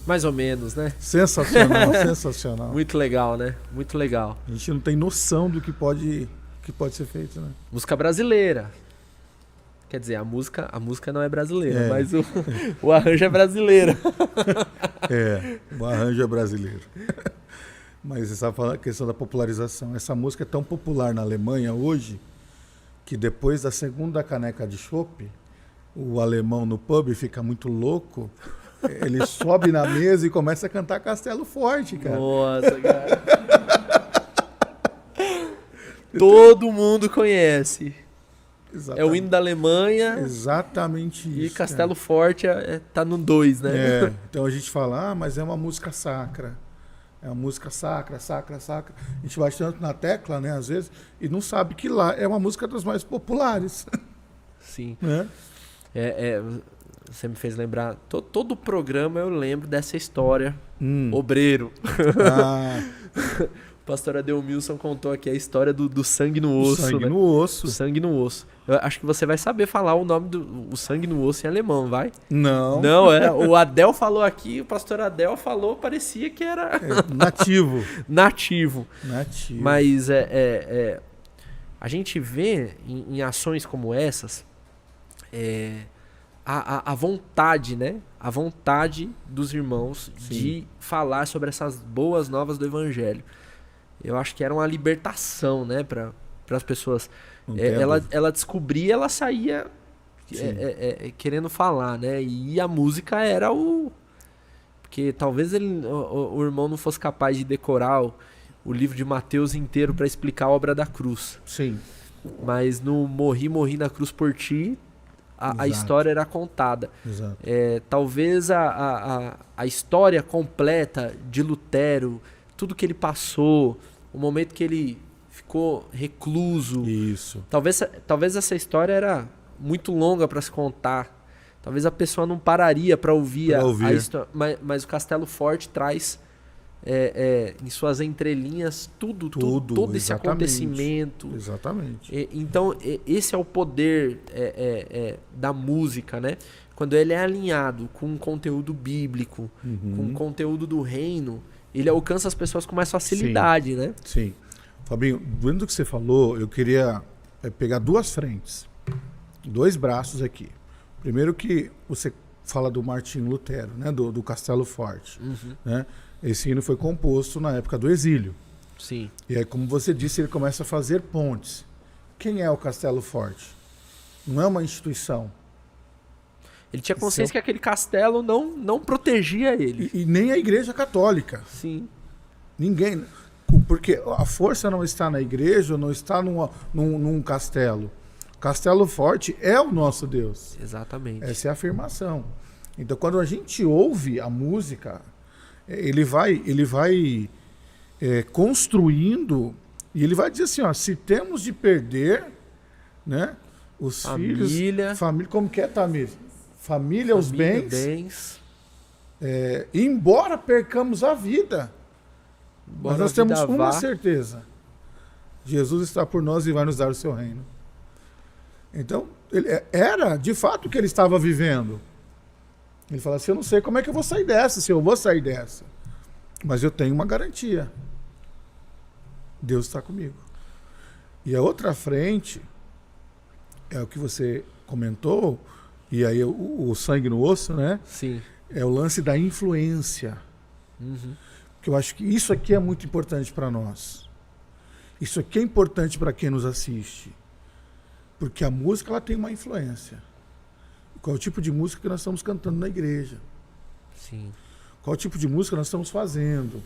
Mais ou menos, né? Sensacional, sensacional. Muito legal, né? Muito legal. A gente não tem noção do que pode ser feito, né? Música brasileira. Quer dizer, a música não é brasileira, É. mas o arranjo é brasileiro. O arranjo é brasileiro. Mas você estava falando a questão da popularização. Essa música é tão popular na Alemanha hoje que depois da segunda caneca de chopp, o alemão no pub fica muito louco. Ele sobe na mesa e começa a cantar Castelo Forte, cara. Nossa, cara. Todo mundo conhece. É o hino da Alemanha. Exatamente isso. E Castelo Forte tá no 2, né? Então a gente fala, mas é uma música sacra. É uma música sacra, sacra, sacra. A gente bate tanto na tecla, né, às vezes, e não sabe que lá é uma música das mais populares. Sim. Né? Você me fez lembrar. Todo programa eu lembro dessa história. Obreiro. O pastor Adelmilson contou aqui a história do sangue no osso. Sangue né? no osso. O sangue no osso. Eu acho que você vai saber falar o nome do sangue no osso em alemão, vai? Não. Não, o Adel falou aqui, o pastor Adel falou, parecia que era... Nativo. Nativo. Nativo. Mas a gente vê em ações como essas a vontade, né? A vontade dos irmãos de falar sobre essas boas novas do Evangelho. Eu acho que era uma libertação, né? Para as pessoas. Ela descobria, ela saía querendo falar, né? E a música era porque talvez o irmão não fosse capaz de decorar o livro de Mateus inteiro para explicar a obra da cruz. Sim. Mas no Morri na cruz por ti, a história era contada. Exato. Talvez a história completa de Lutero, tudo que ele passou, o momento que ele ficou recluso. Isso. Talvez essa história era muito longa para se contar. Talvez a pessoa não pararia para ouvir a história. Mas o Castelo Forte traz em suas entrelinhas todo esse acontecimento. Exatamente. Então, esse é o poder da música, né? Quando ele é alinhado com um conteúdo bíblico, com um conteúdo do reino, ele alcança as pessoas com mais facilidade, né? Sim. Fabinho, dentro do que você falou, eu queria pegar duas frentes, dois braços aqui. Primeiro que você fala do Martinho Lutero, né? Do Castelo Forte, né? Esse hino foi composto na época do exílio. Sim. E aí, como você disse, ele começa a fazer pontes. Quem é o Castelo Forte? Não é uma instituição. Ele tinha consciência que aquele castelo não protegia ele. E nem a Igreja Católica. Sim. Ninguém. Porque a força não está na igreja, não está num castelo. Castelo Forte é o nosso Deus. Exatamente. Essa é a afirmação. Então, quando a gente ouve a música, ele vai construindo e ele vai dizer assim, ó, se temos de perder, né, os filhos, família, como que é, Tamir? Família, os bens. Embora percamos a vida, mas nós temos uma certeza: Jesus está por nós e vai nos dar o seu reino. Então, era de fato o que ele estava vivendo. Ele fala assim, eu não sei como é que eu vou sair dessa, se eu vou sair dessa, mas eu tenho uma garantia: Deus está comigo. E a outra frente é o que você comentou, e aí o sangue no osso, né? Sim. É o lance da influência. Porque eu acho que isso aqui é muito importante para nós. Isso aqui é importante para quem nos assiste. Porque a música, ela tem uma influência. Qual é o tipo de música que nós estamos cantando na igreja? Sim. Qual é o tipo de música nós estamos fazendo?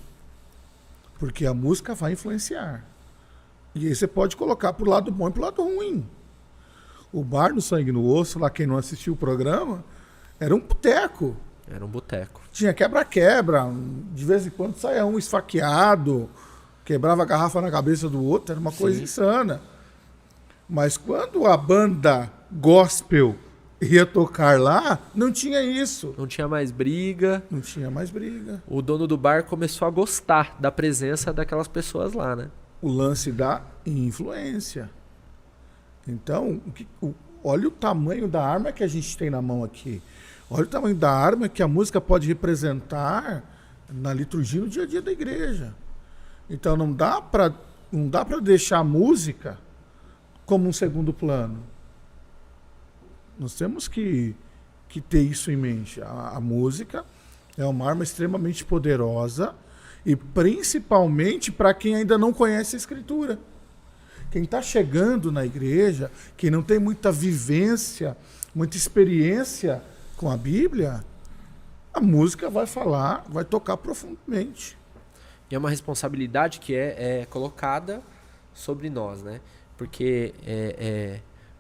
Porque a música vai influenciar. E aí você pode colocar pro lado bom e pro lado ruim. O bar no Sangue no Osso, lá quem não assistiu o programa, era um boteco. Era um boteco. Tinha quebra-quebra, de vez em quando saía um esfaqueado, quebrava a garrafa na cabeça do outro, era uma coisa insana. Mas quando a banda gospel ia tocar lá, não tinha isso. Não tinha mais briga. Não tinha mais briga. O dono do bar começou a gostar da presença daquelas pessoas lá, né? O lance da influência. Então, olha o tamanho da arma que a gente tem na mão aqui. Olha o tamanho da arma que a música pode representar na liturgia, no dia a dia da igreja. Então não dá para deixar a música como um segundo plano. Nós temos que ter isso em mente. A música é uma arma extremamente poderosa e principalmente para quem ainda não conhece a Escritura. Quem está chegando na igreja, quem não tem muita vivência, muita experiência com a Bíblia, a música vai falar, vai tocar profundamente. E é uma responsabilidade que é colocada sobre nós, né? Porque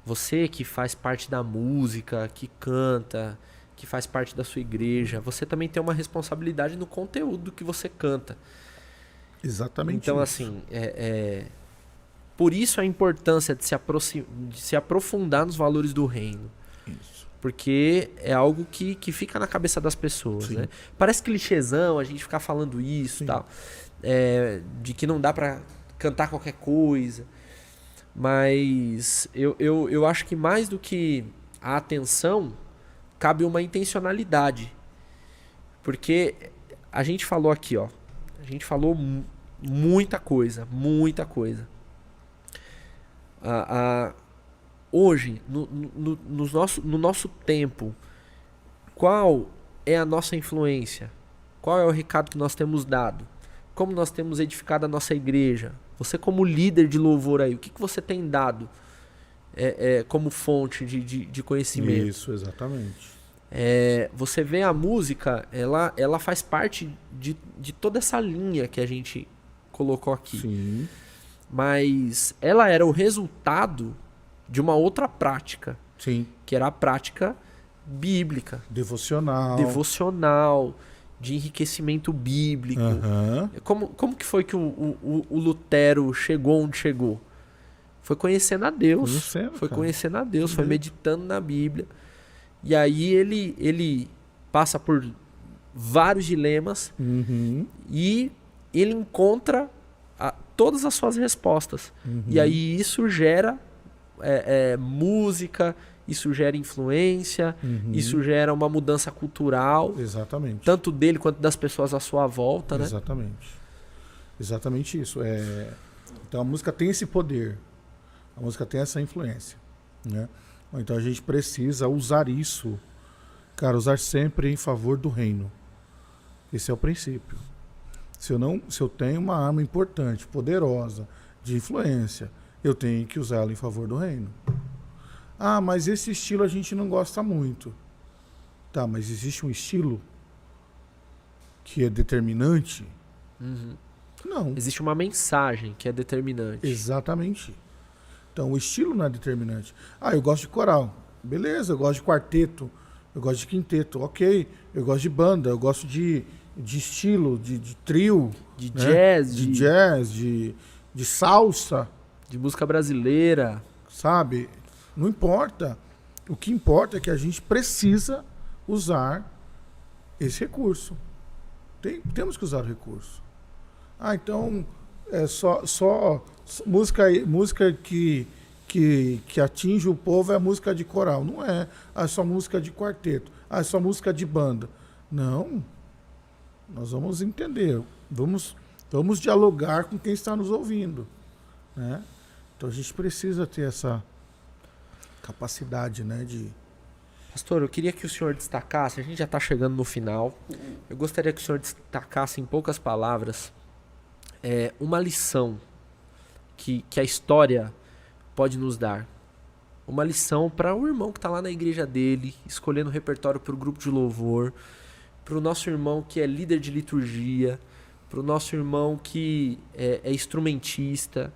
você que faz parte da música, que canta, que faz parte da sua igreja, você também tem uma responsabilidade no conteúdo que você canta. Exatamente. Então, isso. assim, por isso a importância de se aprofundar nos valores do reino. Isso. Porque é algo que fica na cabeça das pessoas, né? Parece clichêzão a gente ficar falando isso e tal. De que não dá pra cantar qualquer coisa. Mas eu acho que mais do que a atenção, cabe uma intencionalidade. Porque a gente falou aqui, ó. A gente falou muita coisa, muita coisa. Hoje, no nosso tempo, qual é a nossa influência? Qual é o recado que nós temos dado? Como nós temos edificado a nossa igreja? Você como líder de louvor aí, o que você tem dado como fonte de conhecimento? Isso, exatamente. Você vê a música, ela faz parte de toda essa linha que a gente colocou aqui. Sim. Mas ela era o resultado de uma outra prática. Sim. Que era a prática bíblica. Devocional. De enriquecimento bíblico. Uhum. Como que foi que o Lutero chegou onde chegou? Foi conhecendo a Deus. Conhecendo a Deus, foi meditando na Bíblia. E aí ele passa por vários dilemas e ele encontra todas as suas respostas. E aí isso gera música, isso gera influência, isso gera uma mudança cultural. Exatamente. Tanto dele quanto das pessoas à sua volta, né? Exatamente. Exatamente isso. Então a música tem esse poder. A música tem essa influência, né? Então a gente precisa usar isso, cara, usar sempre em favor do reino. Esse é o princípio. Se eu tenho uma arma importante, poderosa, de influência, eu tenho que usá-la em favor do reino. Ah, mas esse estilo a gente não gosta muito. Tá, mas existe um estilo que é determinante? Não. Existe uma mensagem que é determinante. Exatamente. Então o estilo não é determinante. Ah, eu gosto de coral. Beleza, eu gosto de quarteto. Eu gosto de quinteto. Ok. Eu gosto de banda. Eu gosto de estilo, de trio. De né? jazz. De salsa. De música brasileira. Sabe? Não importa. O que importa é que a gente precisa usar esse recurso. Temos que usar o recurso. Ah, então só música que atinge o povo é música de coral. Não é. É só música de quarteto. É só música de banda. Não. Nós vamos entender. Vamos dialogar com quem está nos ouvindo. Né? Então a gente precisa ter essa capacidade, né, de... Pastor, eu queria que o senhor destacasse, a gente já está chegando no final, eu gostaria que o senhor destacasse em poucas palavras uma lição que a história pode nos dar. Uma lição para o irmão que está lá na igreja dele, escolhendo o repertório para o grupo de louvor, para o nosso irmão que é líder de liturgia, para o nosso irmão que é instrumentista,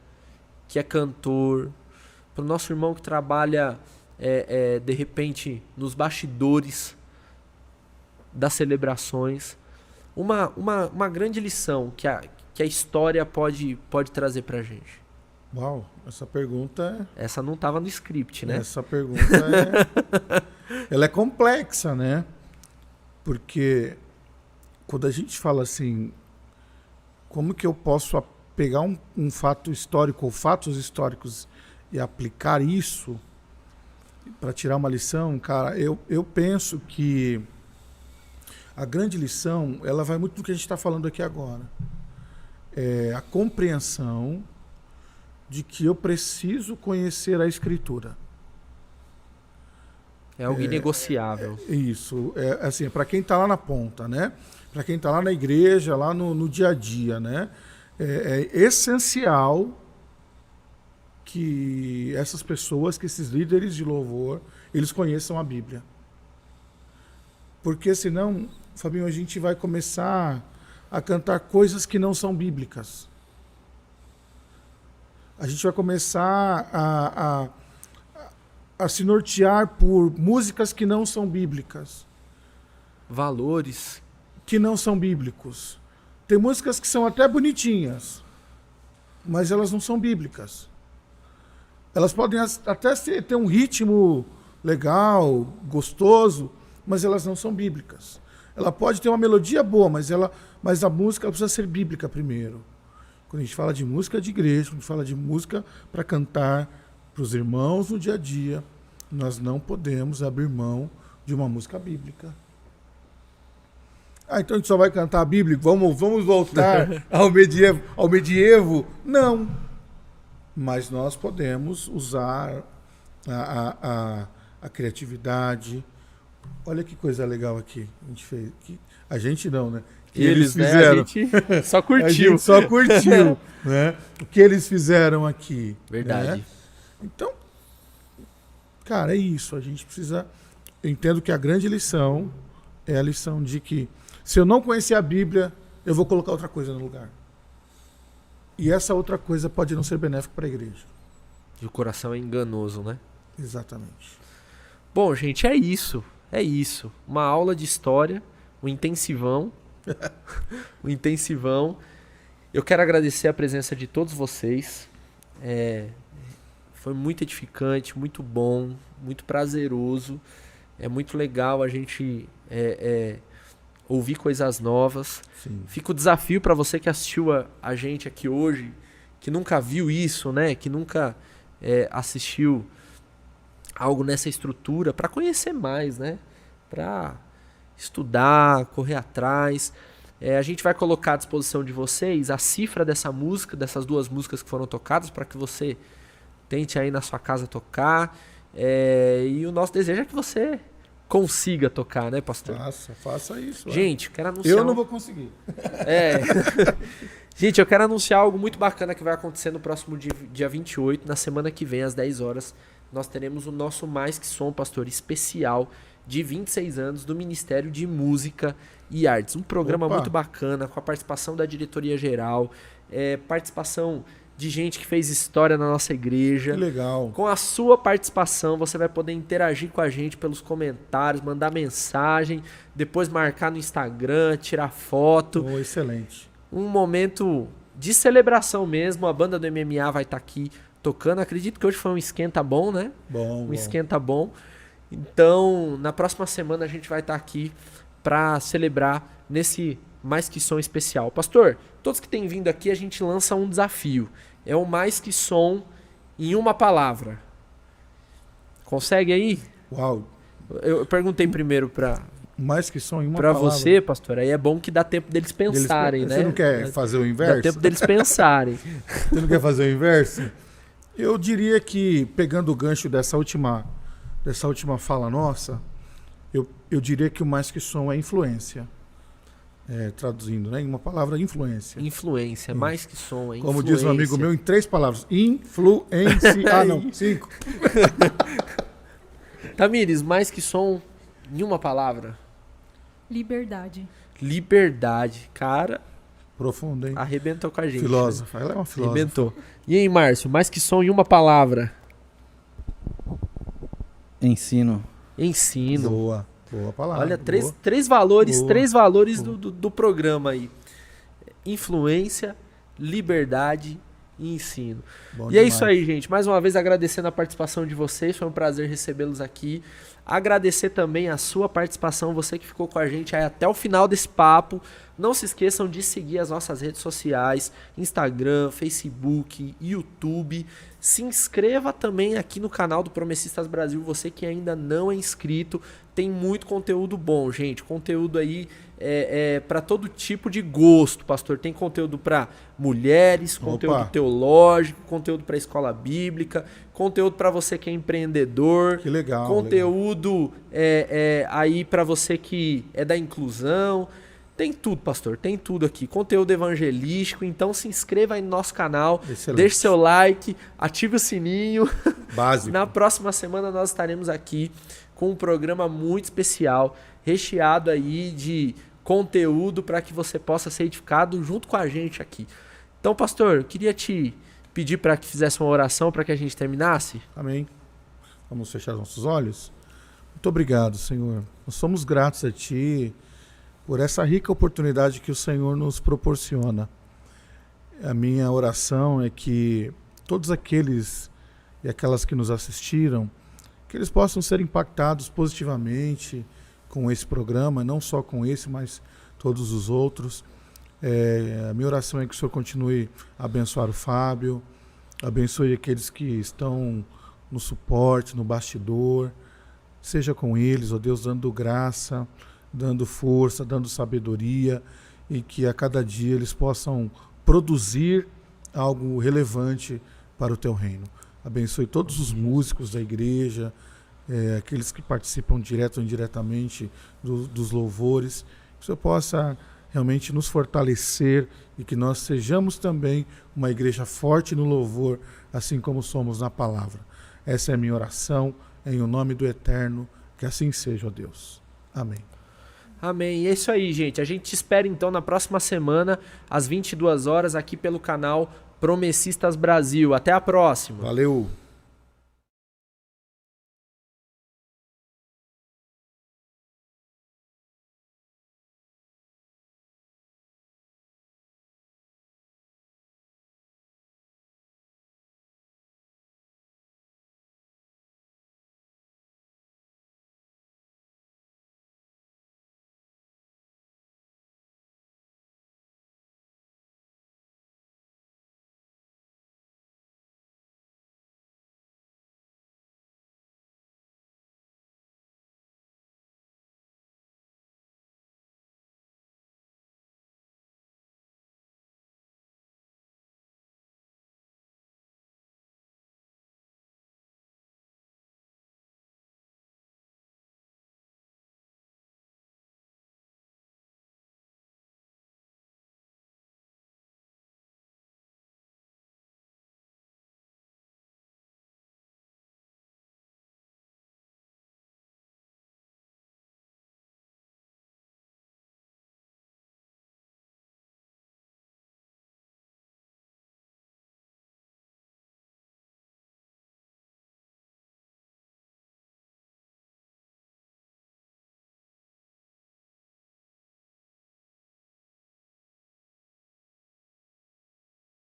que é cantor, para o nosso irmão que trabalha, de repente, nos bastidores das celebrações. Uma grande lição que a história pode trazer para a gente. Uau, essa pergunta... Essa não estava no script, né? Essa pergunta ela é complexa, né? Porque quando a gente fala assim, como que eu posso pegar um fato histórico ou fatos históricos e aplicar isso, para tirar uma lição, cara, eu penso que a grande lição, ela vai muito do que a gente está falando aqui agora. É a compreensão de que eu preciso conhecer a Escritura. É algo inegociável. Isso, assim, para quem está lá na ponta, né? Para quem está lá na igreja, lá no dia a dia, né? É essencial que essas pessoas, que esses líderes de louvor, eles conheçam a Bíblia. Porque senão, Fabinho, a gente vai começar a cantar coisas que não são bíblicas. A gente vai começar a se nortear por músicas que não são bíblicas. Valores. Que não são bíblicos. Tem músicas que são até bonitinhas, mas elas não são bíblicas. Elas podem até ter um ritmo legal, gostoso, mas elas não são bíblicas. Ela pode ter uma melodia boa, mas a música precisa ser bíblica primeiro. Quando a gente fala de música de igreja, quando a gente fala de música para cantar para os irmãos no dia a dia, nós não podemos abrir mão de uma música bíblica. Então a gente só vai cantar a Bíblia? Vamos voltar ao medievo? Não. Mas nós podemos usar a criatividade. Olha que coisa legal aqui. A gente fez. A gente não, né? Que eles fizeram. Né? A gente só curtiu. A gente só curtiu, né? O que eles fizeram aqui. Verdade. Né? Então, cara, é isso. A gente precisa... Eu entendo que a grande lição é a lição de que se eu não conhecer a Bíblia, eu vou colocar outra coisa no lugar. E essa outra coisa pode não ser benéfica para a igreja. E o coração é enganoso, né? Exatamente. Bom, gente, é isso. É isso. Uma aula de história, um intensivão. Um intensivão. Eu quero agradecer a presença de todos vocês. Foi muito edificante, muito bom, muito prazeroso. É muito legal a gente ouvir coisas novas. Sim. Fica o desafio para você que assistiu a gente aqui hoje, que nunca viu isso, né? Que nunca assistiu algo nessa estrutura, para conhecer mais, né? Para estudar, correr atrás. A gente vai colocar à disposição de vocês a cifra dessa música, dessas duas músicas que foram tocadas, para que você tente aí na sua casa tocar. E o nosso desejo é que você consiga tocar, né, pastor? Faça isso. Gente, quero anunciar... Eu não vou conseguir. Gente, eu quero anunciar algo muito bacana que vai acontecer no próximo dia 28, na semana que vem, às 10 horas. Nós teremos o nosso Mais Que Som, pastor, especial de 26 anos do Ministério de Música e Artes. Um programa muito bacana, com a participação da diretoria geral, participação de gente que fez história na nossa igreja. Que legal. Com a sua participação, você vai poder interagir com a gente pelos comentários, mandar mensagem, depois marcar no Instagram, tirar foto. Excelente. Um momento de celebração mesmo. A banda do MMA vai estar aqui tocando. Acredito que hoje foi um esquenta bom, né? Bom. Esquenta bom. Então, na próxima semana a gente vai estar aqui para celebrar nesse Mais Que Som especial. Pastor, todos que têm vindo aqui, a gente lança um desafio. É o Mais Que Som em uma palavra. Consegue aí? Uau. Eu perguntei primeiro para... Mais Que Som em uma palavra. Para você, pastor, aí é bom que dá tempo deles pensarem, né? Você não quer fazer o inverso? Dá tempo deles pensarem. Você não quer fazer o inverso? Eu diria que, pegando o gancho dessa última fala nossa, eu diria que o Mais Que Som é influência. Traduzindo, né? Em uma palavra, influência. Influência, mais que som, é influência. Como diz um amigo meu, em 3 palavras. Influência. 5. Tamires, mais que som em uma palavra. Liberdade. Liberdade. Cara, profundo, hein? Arrebentou com a gente. Filósofa. Ela é uma filósofa. Arrebentou. E aí, Márcio, mais que som em uma palavra. Ensino. Ensino. Boa palavra. Olha, três valores do programa aí. Influência, liberdade e ensino. Bom e demais. É isso aí, gente. Mais uma vez agradecendo a participação de vocês. Foi um prazer recebê-los aqui. Agradecer também a sua participação, você que ficou com a gente aí até o final desse papo. Não se esqueçam de seguir as nossas redes sociais, Instagram, Facebook, YouTube. Se inscreva também aqui no canal do Promessistas Brasil, você que ainda não é inscrito. Tem muito conteúdo bom, gente. Conteúdo aí para todo tipo de gosto, pastor. Tem conteúdo para mulheres, conteúdo teológico, conteúdo para escola bíblica, conteúdo para você que é empreendedor. Que legal. Conteúdo aí para você que é da inclusão. Tem tudo, pastor, tem tudo aqui. Conteúdo evangelístico, então se inscreva aí no nosso canal, deixe seu like, ative o sininho. Básico. Na próxima semana nós estaremos aqui com um programa muito especial, recheado aí de conteúdo para que você possa ser edificado junto com a gente aqui. Então, pastor, eu queria te pedir para que fizesse uma oração para que a gente terminasse. Amém. Vamos fechar nossos olhos? Muito obrigado, Senhor. Nós somos gratos a Ti por essa rica oportunidade que o Senhor nos proporciona. A minha oração é que todos aqueles e aquelas que nos assistiram, que eles possam ser impactados positivamente com esse programa, não só com esse, mas todos os outros. A minha oração é que o Senhor continue a abençoar o Fábio, abençoe aqueles que estão no suporte, no bastidor, seja com eles, ó Deus, dando graça, dando força, dando sabedoria, e que a cada dia eles possam produzir algo relevante para o Teu reino. Abençoe todos os músicos da igreja, aqueles que participam direto ou indiretamente dos louvores, que o Senhor possa realmente nos fortalecer e que nós sejamos também uma igreja forte no louvor, assim como somos na palavra. Essa é a minha oração, em o nome do Eterno, que assim seja, ó Deus. Amém. Amém. E é isso aí, gente. A gente te espera então na próxima semana, às 22 horas, aqui pelo canal Promessistas Brasil. Até a próxima. Valeu.